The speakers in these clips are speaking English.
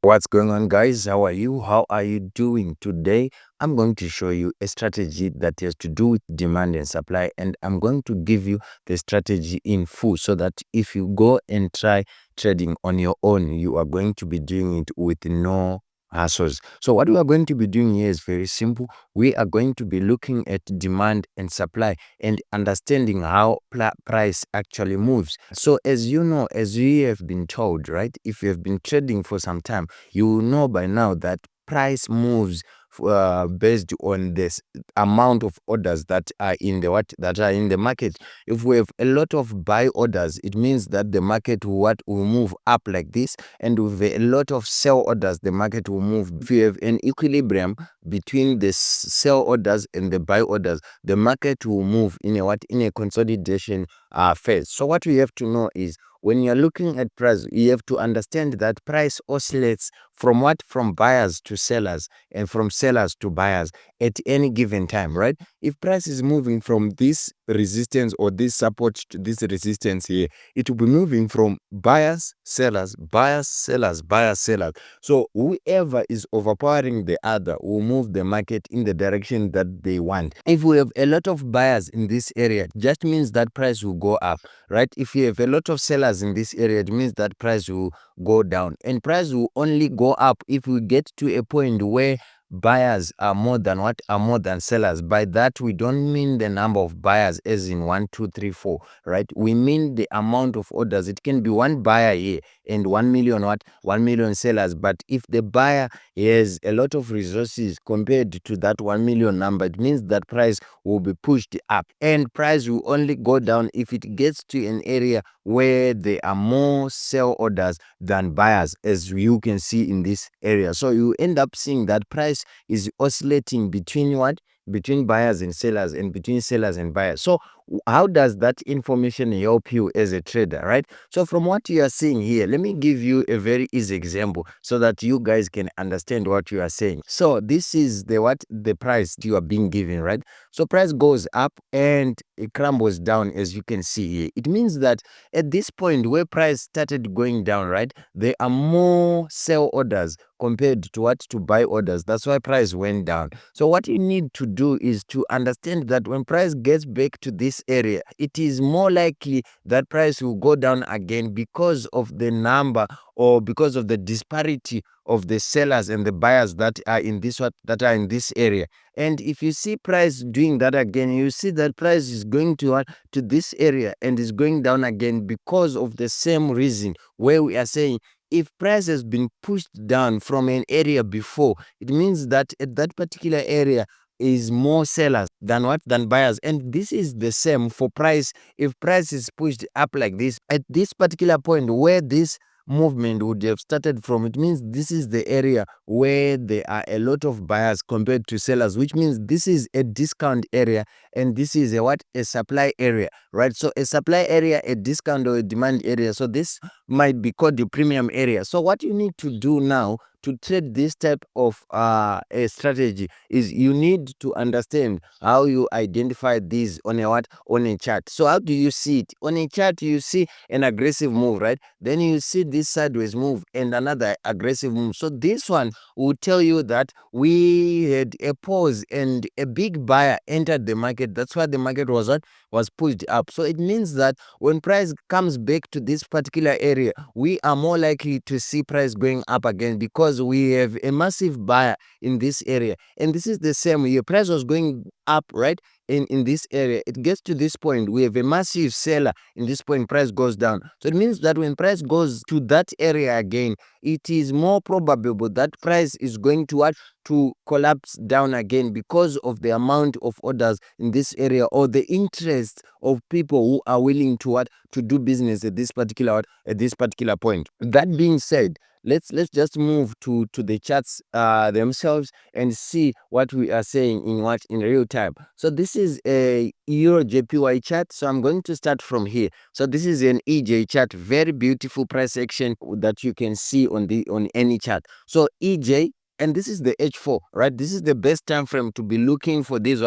What's going on, guys? How are you? How are you doing today? I'm going to show you a strategy that has to do with demand and supply, and I'm going to give you the strategy in full so that if you go and try trading on your own, you are going to be doing it with no hassles. So what we are going to be doing here is very simple. We are going to be looking at demand and supply and understanding how price actually moves. So as you know, as we have been told, right, if you have been trading for some time, you will know by now that price moves based on this amount of orders that are in the market. If we have a lot of buy orders, it means that the market will move up like this, and with a lot of sell orders, the market will move. If you have an equilibrium between the sell orders and the buy orders, the market will move in a consolidation phase. So what we have to know is, when you're looking at price, you have to understand that price oscillates from buyers to sellers and from sellers to buyers at any given time, right? If price is moving from this resistance or this support to this resistance here, it will be moving from buyers, sellers, buyers, sellers, buyers, sellers. So whoever is overpowering the other will move the market in the direction that they want. If we have a lot of buyers in this area, it just means that price will go up, right? If you have a lot of sellers in this area, it means that price will go down, and price will only go up if we get to a point where buyers are more than sellers. By that, we don't mean the number of buyers as in 1 2 3 4, right? We mean the amount of orders. It can be one buyer here and 1 million 1 million sellers, but if the buyer has a lot of resources compared to that 1 million number, it means that price will be pushed up, and price will only go down if it gets to an area where there are more sell orders than buyers, as you can see in this area. So you end up seeing that price is oscillating between between buyers and sellers, and between sellers and buyers. So how does that information help you as a trader, right? So from what you are seeing here, let me give you a very easy example so that you guys can understand what you are saying. So this is the price you are being given, right? So price goes up and it crumbles down, as you can see here. It means that at this point where price started going down, right, there are more sell orders compared to buy orders. That's why price went down. So what you need to do is to understand that when price gets back to this area, it is more likely that price will go down again because of the number, or because of the disparity of the sellers and the buyers that are in this area. And if you see price doing that again, you see that price is going to this area and is going down again because of the same reason, where we are saying if price has been pushed down from an area before, it means that at that particular area is more sellers than buyers. And this is the same for price. If price is pushed up like this at this particular point where this movement would have started from, it means this is the area where there are a lot of buyers compared to sellers, which means this is a discount area, and this is a supply area, right? So a supply area, a discount, or a demand area. So this might be called the premium area. So what you need to do now to trade this type of a strategy is you need to understand how you identify these on a chart. So how do you see it? On a chart, you see an aggressive move, right? Then you see this sideways move and another aggressive move. So this one will tell you that we had a pause and a big buyer entered the market. That's why the market was pushed up. So it means that when price comes back to this particular area, we are more likely to see price going up again because we have a massive buyer in this area. And this is the same here. Price was going up, right? In this area, it gets to this point, we have a massive seller. In this point, price goes down. So it means that when price goes to that area again, it is more probable that price is going to collapse down again because of the amount of orders in this area, or the interest of people who are willing to do business at this particular point. That being said, let's just move to the charts themselves and see what we are saying in real time. So this is a Euro JPY chart. So I'm going to start from here. So this is an EJ chart, very beautiful price action that you can see on any chart. So EJ, and this is the H4, right? This is the best time frame to be looking for this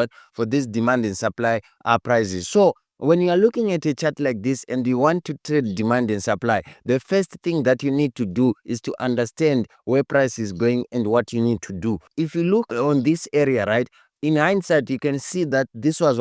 demand and supply prices. So when you are looking at a chart like this and you want to trade demand and supply, the first thing that you need to do is to understand where price is going and what you need to do. If you look on this area, right, in hindsight, you can see that this was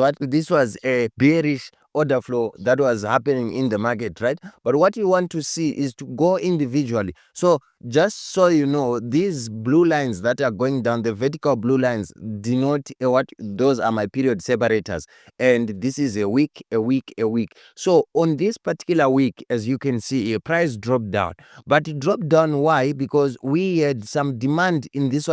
a bearish order flow that was happening in the market, right? But what you want to see is to go individually. So just so you know, these blue lines that are going down, the vertical blue lines, denote what those are my period separators, and this is a week, a week, a week. So on this particular week, as you can see, a price dropped down, but it dropped down. Why? Because we had some demand in this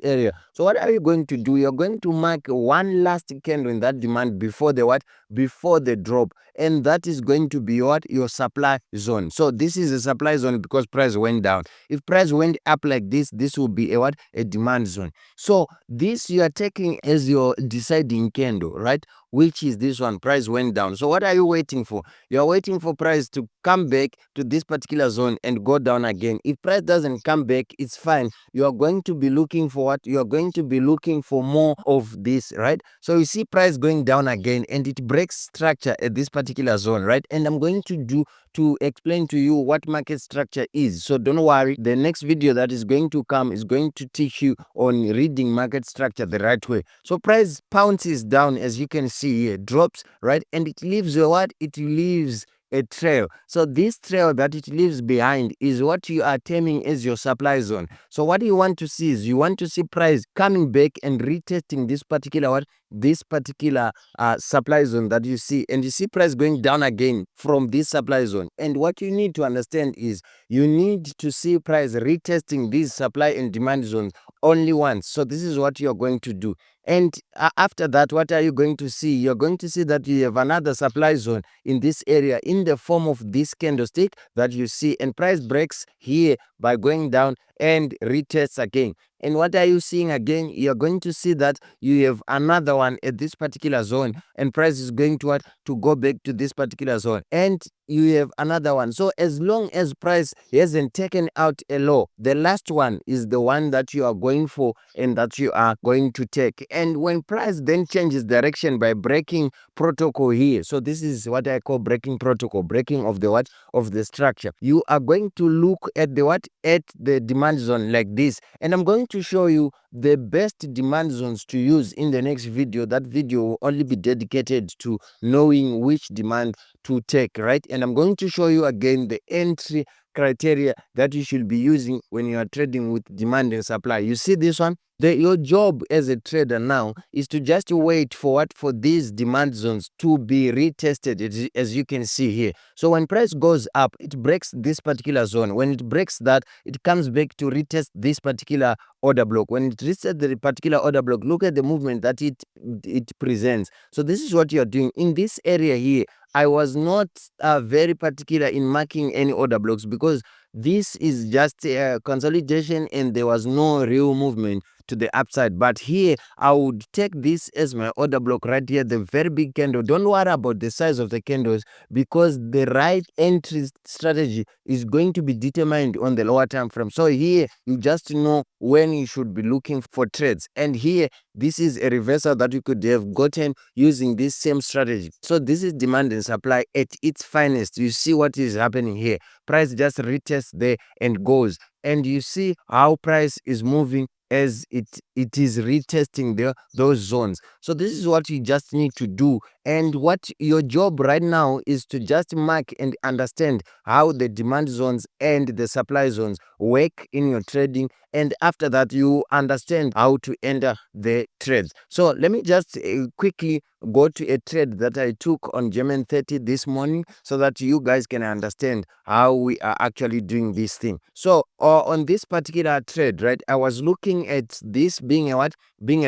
area. So what are you going to do? You're going to mark one last candle in that demand before the drop, and that is going to be your supply zone. So this is a supply zone because price went down. If price went up like this will be a demand zone. So this you are taking as your deciding candle, right? Which is this one, price went down. So what are you waiting for? You are waiting for price to come back to this particular zone and go down again. If price doesn't come back, it's fine. You are going to be looking for what? You are going to be looking for more of this, right? So you see price going down again and it breaks structure at this particular zone, right? And I'm going to explain to you what market structure is. So don't worry, the next video that is going to come is going to teach you on reading market structure the right way. So price pounces down, as you can see here, drops, right? And it leaves it leaves a trail. So this trail that it leaves behind is what you are terming as your supply zone. So what you want to see is you want to see price coming back and retesting this particular supply zone that you see, and you see price going down again from this supply zone. And what you need to understand is you need to see price retesting these supply and demand zones only once. So this is what you're going to do. And after that, what are you going to see? You're going to see that you have another supply zone in this area in the form of this candlestick that you see, and price breaks here by going down and retests again. And what are you seeing again? You're going to see that you have another one at this particular zone, and price is going to go back to this particular zone, and you have another one. So as long as price hasn't taken out a low, the last one is the one that you are going for and that you are going to take. And when price then changes direction by breaking protocol here, so this is what I call breaking protocol, breaking of the structure, you are going to look at the demand zone like this. And I'm going to show you the best demand zones to use in the next video. That video will only be dedicated to knowing which demand to take, right? And I'm going to show you again the entry criteria that you should be using when you are trading with demand and supply. You see this one? Your job as a trader now is to just wait for these demand zones to be retested, as you can see here. So when price goes up, it breaks this particular zone. When it breaks that, it comes back to retest this particular order block. When it resets the particular order block, look at the movement that it presents. So this is what you're doing in this area here. I was not very particular in marking any order blocks because this is just a consolidation and there was no real movement to the upside. But here I would take this as my order block right here, the very big candle. Don't worry about the size of the candles because the right entry strategy is going to be determined on the lower time frame. So here you just know when you should be looking for trades, and here this is a reversal that you could have gotten using this same strategy. So this is demand and supply at its finest. You see what is happening here. Price just retests there and goes, and you see how price is moving as it is retesting those zones. So this is what you just need to do, and what your job right now is to just mark and understand how the demand zones and the supply zones work in your trading, and after that you understand how to enter the trades. So let me just quickly go to a trade that I took on German 30 this morning so that you guys can understand how we are actually doing this thing. So on this particular trade, right, I was looking at this being a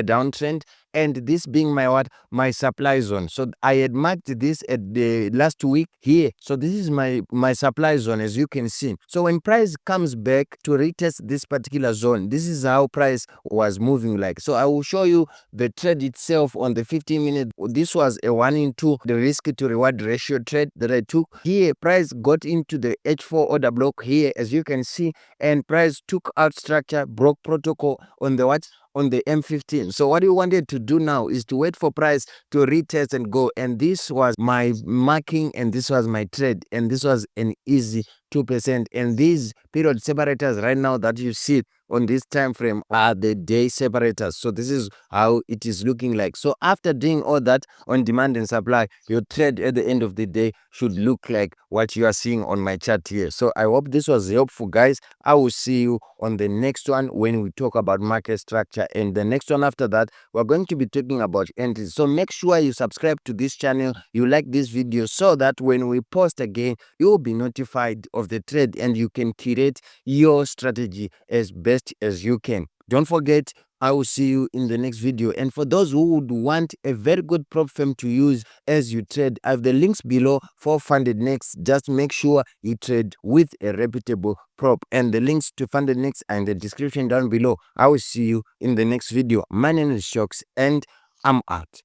downtrend, and this being my supply zone. So I had marked this at the last week here. So this is my supply zone, as you can see. So when price comes back to retest this particular zone, this is how price was moving like. So I will show you the trade itself on the 15-minute. This was a 1-in-2 the risk to reward ratio trade that I took. Here price got into the H4 order block here, as you can see, and price took out structure, broke protocol on the on the M15. So what we wanted to do now is to wait for price to retest and go. And this was my marking, and this was my trade, and this was an easy 2%. And these period separators right now that you see on this time frame are the day separators. So this is how it is looking like. So after doing all that on demand and supply, your trade at the end of the day should look like what you are seeing on my chart here. So I hope this was helpful, guys. I will see you on the next one when we talk about market structure, and the next one after that we're going to be talking about entries. So make sure you subscribe to this channel, you like this video, so that when we post again you will be notified of the trade and you can create your strategy as best as you can. Don't forget, I will see you in the next video. And for those who would want a very good prop firm to use as you trade, I have the links below for funded next. Just make sure you trade with a reputable prop, and the links to funded next are in the description down below. I will see you in the next video. My name is Shocks, and I'm out.